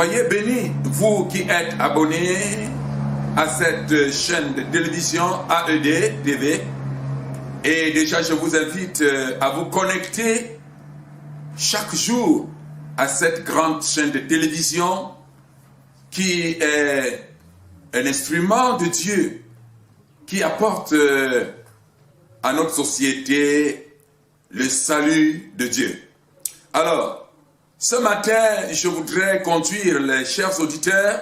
Soyez bénis, vous qui êtes abonnés à cette chaîne de télévision AED TV. Et déjà, je vous invite à vous connecter chaque jour à cette grande chaîne de télévision qui est un instrument de Dieu qui apporte à notre société le salut de Dieu. Alors, ce matin, je voudrais conduire les chers auditeurs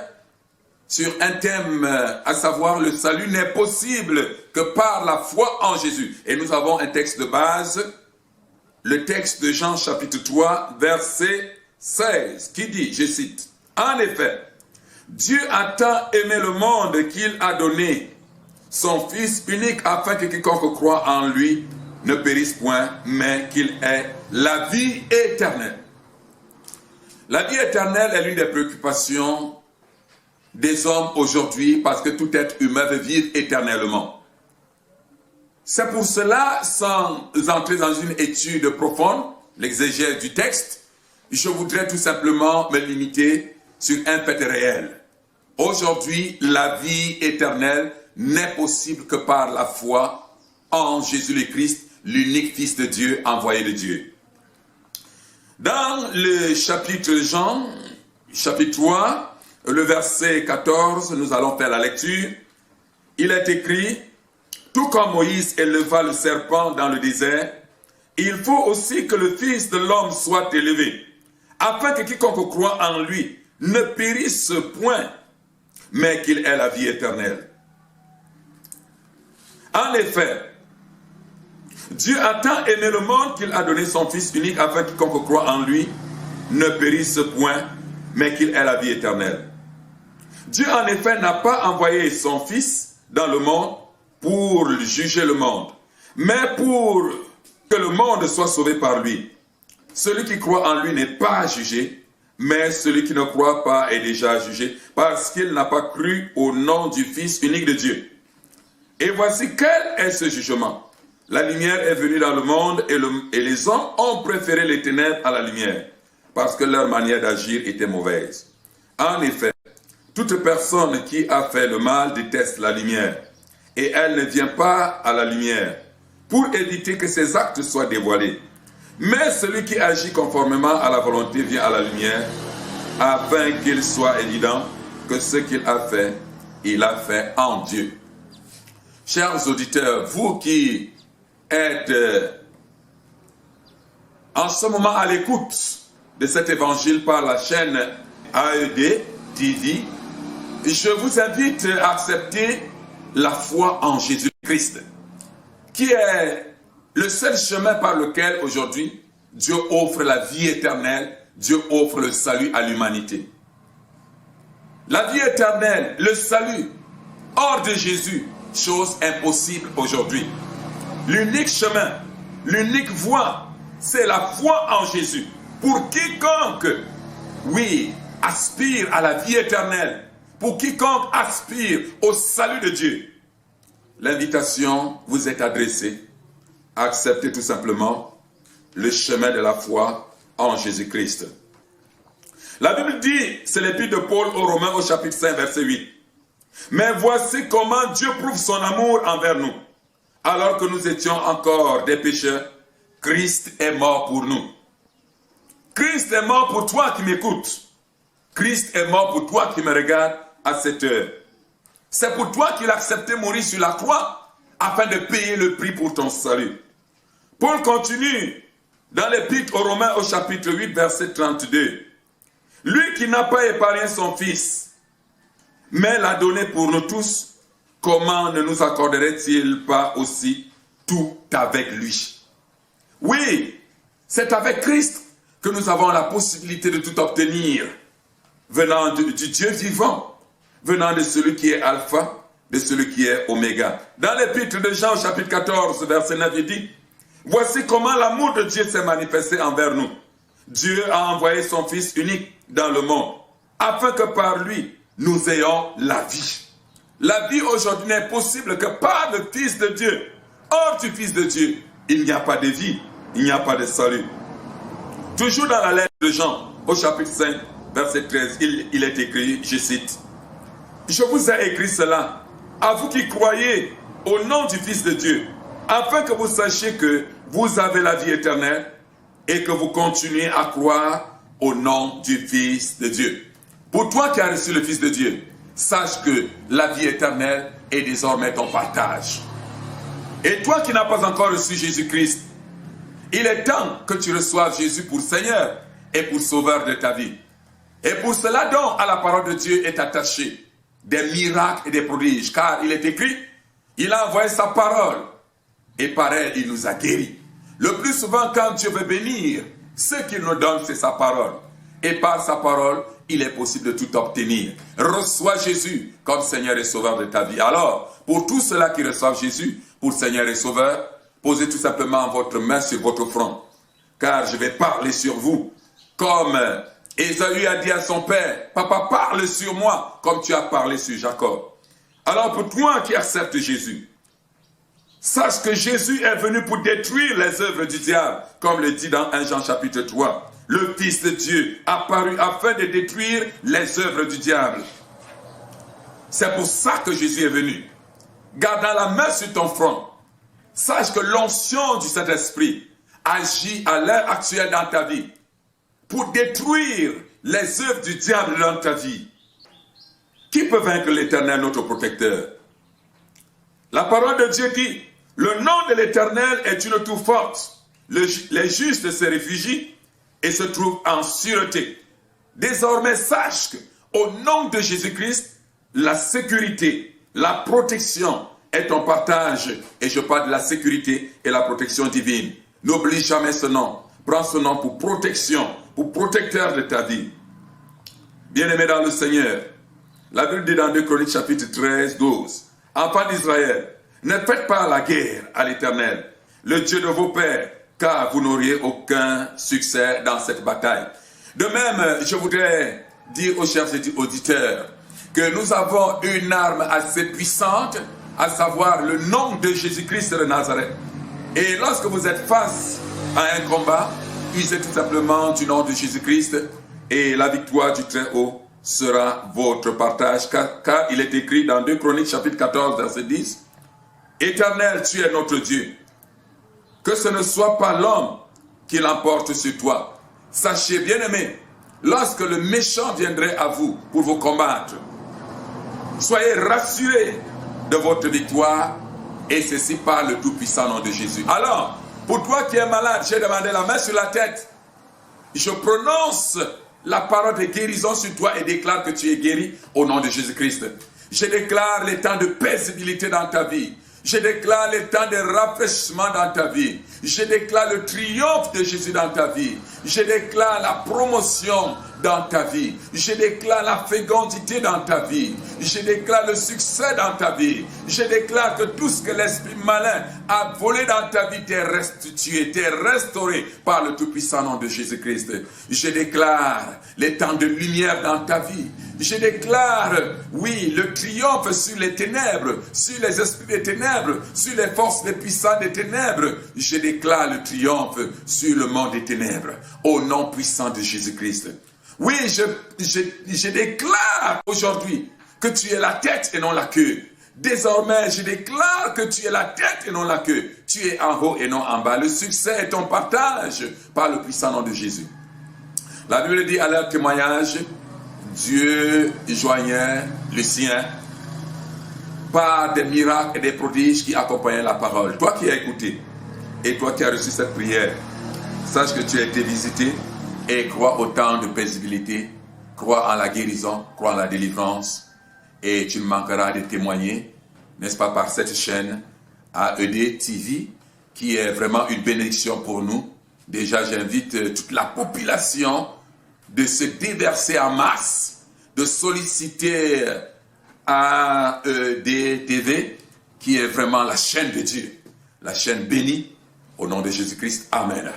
sur un thème, à savoir le salut n'est possible que par la foi en Jésus. Et nous avons un texte de base, le texte de Jean chapitre 3, verset 16, qui dit, je cite, « En effet, Dieu a tant aimé le monde qu'il a donné son Fils unique afin que quiconque croit en lui ne périsse point, mais qu'il ait la vie éternelle. » La vie éternelle est l'une des préoccupations des hommes aujourd'hui parce que tout être humain veut vivre éternellement. C'est pour cela, sans entrer dans une étude profonde, l'exégèse du texte, je voudrais tout simplement me limiter sur un fait réel. Aujourd'hui, la vie éternelle n'est possible que par la foi en Jésus le Christ, l'unique Fils de Dieu, envoyé de Dieu. Dans le chapitre Jean, chapitre 3, le verset 14, nous allons faire la lecture. Il est écrit, « Tout comme Moïse éleva le serpent dans le désert, il faut aussi que le Fils de l'homme soit élevé, afin que quiconque croit en lui ne périsse point, mais qu'il ait la vie éternelle. » En effet, Dieu a tant aimé le monde qu'il a donné son Fils unique afin que quiconque croit en lui ne périsse point, mais qu'il ait la vie éternelle. Dieu en effet n'a pas envoyé son Fils dans le monde pour juger le monde, mais pour que le monde soit sauvé par lui. Celui qui croit en lui n'est pas jugé, mais celui qui ne croit pas est déjà jugé, parce qu'il n'a pas cru au nom du Fils unique de Dieu. Et voici quel est ce jugement. La lumière est venue dans le monde et les hommes ont préféré les ténèbres à la lumière, parce que leur manière d'agir était mauvaise. En effet, toute personne qui a fait le mal déteste la lumière, et elle ne vient pas à la lumière, pour éviter que ses actes soient dévoilés. Mais celui qui agit conformément à la volonté vient à la lumière, afin qu'il soit évident que ce qu'il a fait, il a fait en Dieu. Chers auditeurs, vous qui êtes en ce moment à l'écoute de cet évangile par la chaîne AED TV, je vous invite à accepter la foi en Jésus-Christ, qui est le seul chemin par lequel aujourd'hui Dieu offre la vie éternelle, Dieu offre le salut à l'humanité. La vie éternelle, le salut, hors de Jésus, chose impossible aujourd'hui. L'unique chemin, l'unique voie, c'est la foi en Jésus. Pour quiconque, oui, aspire à la vie éternelle, pour quiconque aspire au salut de Dieu, l'invitation vous est adressée. Acceptez tout simplement le chemin de la foi en Jésus-Christ. La Bible dit, c'est l'épître de Paul aux Romains au chapitre 5, verset 8. Mais voici comment Dieu prouve son amour envers nous. Alors que nous étions encore des pécheurs, Christ est mort pour nous. Christ est mort pour toi qui m'écoutes. Christ est mort pour toi qui me regarde à cette heure. C'est pour toi qu'il a accepté mourir sur la croix afin de payer le prix pour ton salut. Paul continue dans l'épître aux Romains au chapitre 8, verset 32. Lui qui n'a pas épargné son Fils, mais l'a donné pour nous tous, comment ne nous accorderait-il pas aussi tout avec lui? Oui, c'est avec Christ que nous avons la possibilité de tout obtenir, venant du Dieu vivant, venant de celui qui est Alpha, de celui qui est Oméga. Dans l'épître de Jean, chapitre 14, verset 9, il dit, « Voici comment l'amour de Dieu s'est manifesté envers nous. Dieu a envoyé son Fils unique dans le monde, afin que par lui, nous ayons la vie. » La vie aujourd'hui n'est possible que par le Fils de Dieu. Hors du Fils de Dieu, il n'y a pas de vie, il n'y a pas de salut. Toujours dans la lettre de Jean, au chapitre 5, verset 13, il est écrit, je cite, « Je vous ai écrit cela, à vous qui croyez au nom du Fils de Dieu, afin que vous sachiez que vous avez la vie éternelle et que vous continuez à croire au nom du Fils de Dieu. » Pour toi qui as reçu le Fils de Dieu, sache que la vie éternelle est désormais ton partage. Et toi qui n'as pas encore reçu Jésus-Christ, il est temps que tu reçoives Jésus pour Seigneur et pour Sauveur de ta vie. Et pour cela donc, à la parole de Dieu est attaché des miracles et des prodiges, car il est écrit, il a envoyé sa parole, et par elle, il nous a guéris. Le plus souvent, quand Dieu veut bénir, ce qu'il nous donne, c'est sa parole. Et par sa parole, il est possible de tout obtenir. Reçois Jésus comme Seigneur et Sauveur de ta vie. Alors, pour tous ceux-là qui reçoivent Jésus pour Seigneur et Sauveur, posez tout simplement votre main sur votre front, car je vais parler sur vous, comme Ésaü a dit à son père, « Papa, parle sur moi, comme tu as parlé sur Jacob. » Alors pour toi qui acceptes Jésus, sache que Jésus est venu pour détruire les œuvres du diable, comme le dit dans 1 Jean chapitre 3. Le Fils de Dieu apparu afin de détruire les œuvres du diable. C'est pour ça que Jésus est venu. Gardant la main sur ton front, sache que l'onction du Saint-Esprit agit à l'heure actuelle dans ta vie pour détruire les œuvres du diable dans ta vie. Qui peut vaincre l'Éternel, notre protecteur? La parole de Dieu dit, le nom de l'Éternel est une tour forte. Les justes se réfugient et se trouvent en sûreté. Désormais, sache qu'au nom de Jésus-Christ, la sécurité, la protection est ton partage. Et je parle de la sécurité et la protection divine. N'oublie jamais ce nom. Prends ce nom pour protection, pour protecteur de ta vie. Bien-aimé dans le Seigneur, la Bible dit dans 2 Chroniques chapitre 13, 12, « Enfants d'Israël, ne faites pas la guerre à l'Éternel, le Dieu de vos pères, car vous n'auriez aucun succès dans cette bataille. » De même, je voudrais dire aux chers auditeurs que nous avons une arme assez puissante, à savoir le nom de Jésus-Christ de Nazareth. Et lorsque vous êtes face à un combat, usez tout simplement du nom de Jésus-Christ et la victoire du Très-Haut sera votre partage, car il est écrit dans 2 Chroniques chapitre 14 verset 10, « Éternel, tu es notre Dieu, que ce ne soit pas l'homme qui l'emporte sur toi. Sachez, bien-aimés, lorsque le méchant viendrait à vous pour vous combattre, soyez rassurés de votre victoire, et ceci par le tout-puissant nom de Jésus. » Alors, pour toi qui es malade, j'ai demandé la main sur la tête. Je prononce la parole de guérison sur toi et déclare que tu es guéri au nom de Jésus-Christ. Je déclare les temps de paisibilité dans ta vie. Je déclare les temps de rafraîchissement dans ta vie. Je déclare le triomphe de Jésus dans ta vie. Je déclare la promotion dans ta vie. Je déclare la fécondité dans ta vie. Je déclare le succès dans ta vie. Je déclare que tout ce que l'esprit malin a volé dans ta vie t'est restitué, t'est restauré par le tout-puissant nom de Jésus-Christ. Je déclare les temps de lumière dans ta vie. Je déclare, oui, le triomphe sur les ténèbres, sur les esprits des ténèbres, sur les forces des puissants des ténèbres. Je déclare le triomphe sur le monde des ténèbres, au nom puissant de Jésus-Christ. Oui, je déclare aujourd'hui que tu es la tête et non la queue. Désormais, je déclare que tu es la tête et non la queue. Tu es en haut et non en bas. Le succès est ton partage par le puissant nom de Jésus. La Bible dit à leur témoignage, Dieu joignait le sien par des miracles et des prodiges qui accompagnaient la parole. Toi qui as écouté et toi qui as reçu cette prière, sache que tu as été visité et crois au temps de paisibilité, crois en la guérison, crois en la délivrance et tu ne manqueras de témoigner, n'est-ce pas, par cette chaîne AED TV qui est vraiment une bénédiction pour nous. Déjà, j'invite toute la population de se déverser en masse, de solliciter AED TV, qui est vraiment la chaîne de Dieu, la chaîne bénie, au nom de Jésus-Christ. Amen.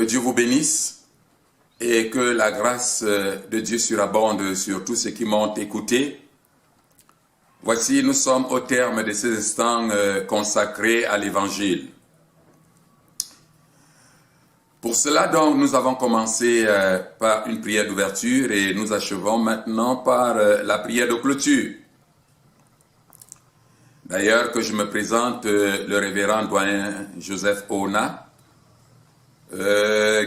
Dieu vous bénisse et que la grâce de Dieu surabonde sur tous ceux qui m'ont écouté. Voici, nous sommes au terme de ces instants consacrés à l'Évangile. Pour cela, donc, nous avons commencé par une prière d'ouverture et nous achevons maintenant par la prière de clôture. D'ailleurs, que je me présente, le révérend doyen Joseph Ona,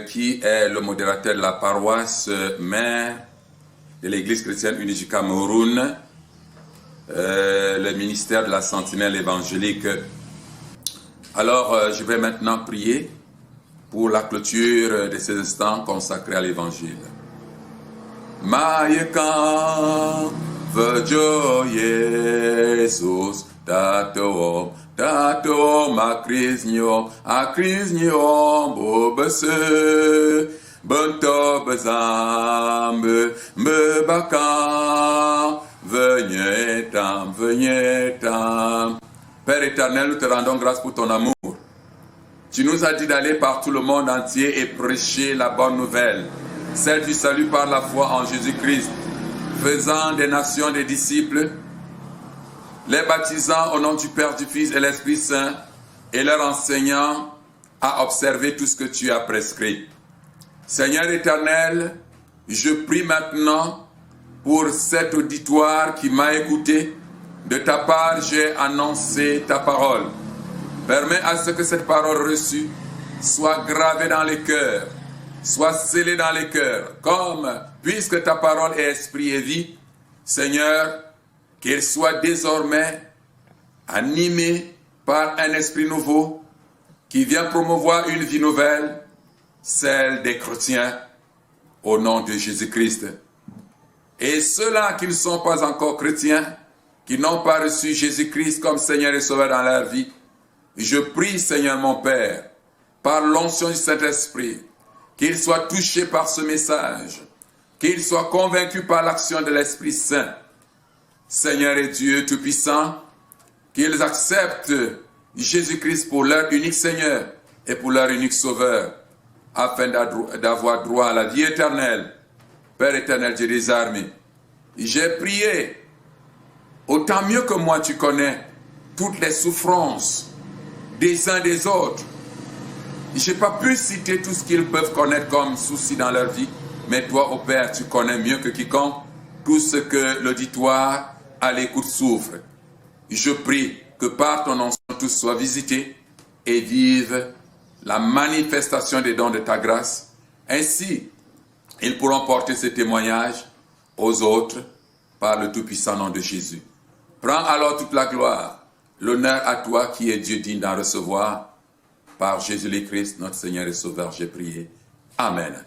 qui est le modérateur de la paroisse mère de l'Église chrétienne unie du Cameroun, le ministère de la Sentinelle évangélique. Alors, je vais maintenant prier pour la clôture de ces instants consacrés à l'Évangile. Maïkan vejo Jesus tato makriznyo bobese bento bezambe mbebaka venez tam. Père éternel, nous te rendons grâce pour ton amour. Tu nous as dit d'aller par tout le monde entier et prêcher la bonne nouvelle, celle du salut par la foi en Jésus-Christ, faisant des nations des disciples, les baptisant au nom du Père, du Fils et de l'Esprit Saint, et leur enseignant à observer tout ce que tu as prescrit. Seigneur éternel, je prie maintenant pour cet auditoire qui m'a écouté. De ta part, j'ai annoncé ta parole. Permets à ce que cette parole reçue soit gravée dans les cœurs, soit scellée dans les cœurs, comme, puisque ta parole est esprit et vie, Seigneur, qu'elle soit désormais animée par un esprit nouveau qui vient promouvoir une vie nouvelle, celle des chrétiens, au nom de Jésus-Christ. Et ceux-là qui ne sont pas encore chrétiens, qui n'ont pas reçu Jésus-Christ comme Seigneur et Sauveur dans leur vie, je prie, Seigneur mon Père, par l'onction du Saint-Esprit, qu'ils soient touchés par ce message, qu'ils soient convaincus par l'action de l'Esprit Saint. Seigneur et Dieu Tout-Puissant, qu'ils acceptent Jésus-Christ pour leur unique Seigneur et pour leur unique Sauveur, afin d'avoir droit à la vie éternelle. Père éternel, Dieu des armées, j'ai prié, autant mieux que moi tu connais toutes les souffrances des uns des autres. Je n'ai pas pu citer tout ce qu'ils peuvent connaître comme soucis dans leur vie, mais toi, ô Père, tu connais mieux que quiconque tout ce que l'auditoire à l'écoute souffre. Je prie que par ton onction tous soient visités et vivent la manifestation des dons de ta grâce. Ainsi, ils pourront porter ce témoignage aux autres par le tout-puissant nom de Jésus. Prends alors toute la gloire, l'honneur à toi qui es Dieu digne d'en recevoir. Par Jésus le Christ, notre Seigneur et Sauveur, j'ai prié. Amen.